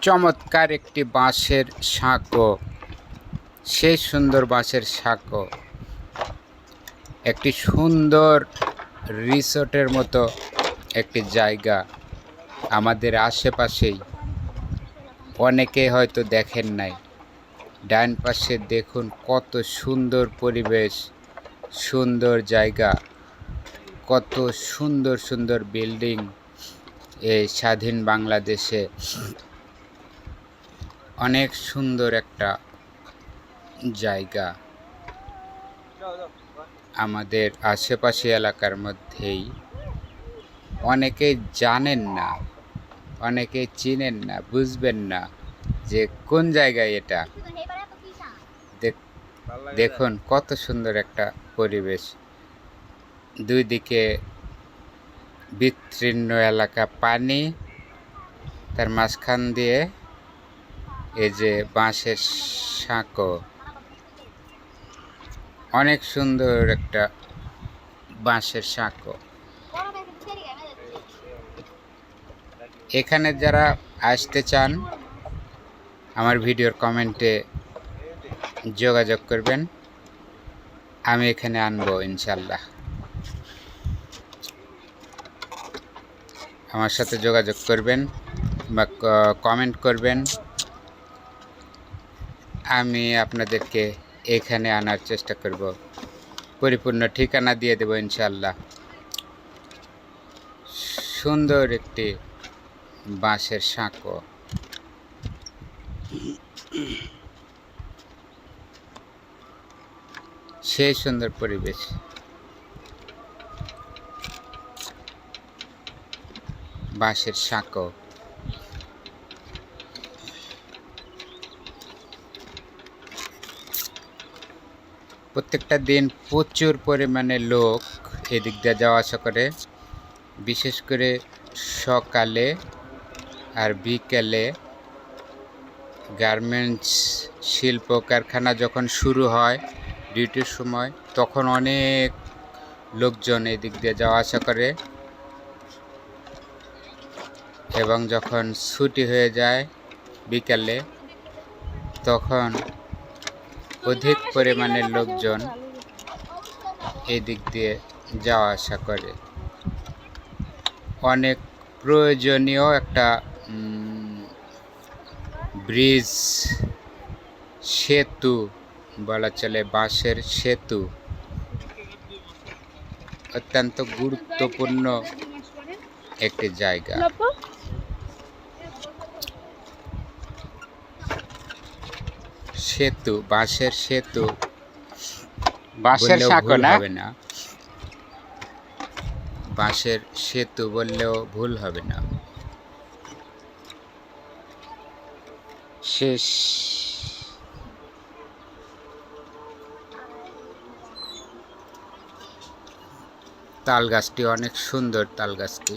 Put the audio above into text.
চমৎকার একটি বাঁশের সাঁকো, সেই সুন্দর বাঁশের সাঁকো, একটি সুন্দর রিসোর্টের মতো একটি জায়গা আমাদের আশেপাশেই, অনেকে হয়তো দেখেন নাই। ডান পাশে দেখুন কত সুন্দর পরিবেশ, সুন্দর জায়গা, কত সুন্দর সুন্দর বিল্ডিং এই স্বাধীন বাংলাদেশে। অনেক সুন্দর একটা জায়গা আমাদের আশেপাশে এলাকার মধ্যেই। অনেকেই জানেন না, অনেকেই চিনেন না, বুঝবেন না যে কোন জায়গায় এটা। দেখুন কত সুন্দর একটা পরিবেশ, দুই দিকে বিস্তীর্ণ এলাকা, পানি, তার মাঝখান দিয়ে এই যে বাঁশের সাঁকো, অনেক সুন্দর একটা বাঁশের সাঁকো। এখানে যারা আসতে চান আমার ভিডিওর কমেন্টে যোগাযোগ করবেন, আমি এখানে আনবো ইনশাল্লাহ। আমার সাথে যোগাযোগ করবেন বা কমেন্ট করবেন, আমি আপনাদেরকে এখানে আনার চেষ্টা করব, পরিপূর্ণ ঠিকানা দিয়ে দেব ইনশাল্লাহ। সুন্দর একটি বাঁশের সাঁকো, সেই সুন্দর পরিবেশ। বাঁশের সাঁকো, প্রত্যেকটা দিন প্রচুর পরিমাণে লোক এদিক দিয়ে যাওয়া আসা করে, বিশেষ করে সকালে আর বিকেলে। গার্মেন্টস শিল্প কারখানা যখন শুরু হয় ডিউটির সময়, তখন অনেক লোকজন এদিক দিয়ে যাওয়া আসা করে, এবং যখন ছুটি হয়ে যায় বিকালে, তখন অধিক পরিমাণের লোকজন এদিক দিয়ে যাওয়া আসা করে। অনেক প্রয়োজনীয় একটা ব্রিজ, সেতু বলা চলে, বাঁশের সেতু অত্যন্ত গুরুত্বপূর্ণ একটি জায়গা। সেতু, বাঁশের সেতু, বাঁশের সাঁকো হবে না, বাঁশের সেতু বললেও ভুল হবে না। শেষ তাল গাছটি অনেক সুন্দর, তাল গাছটি।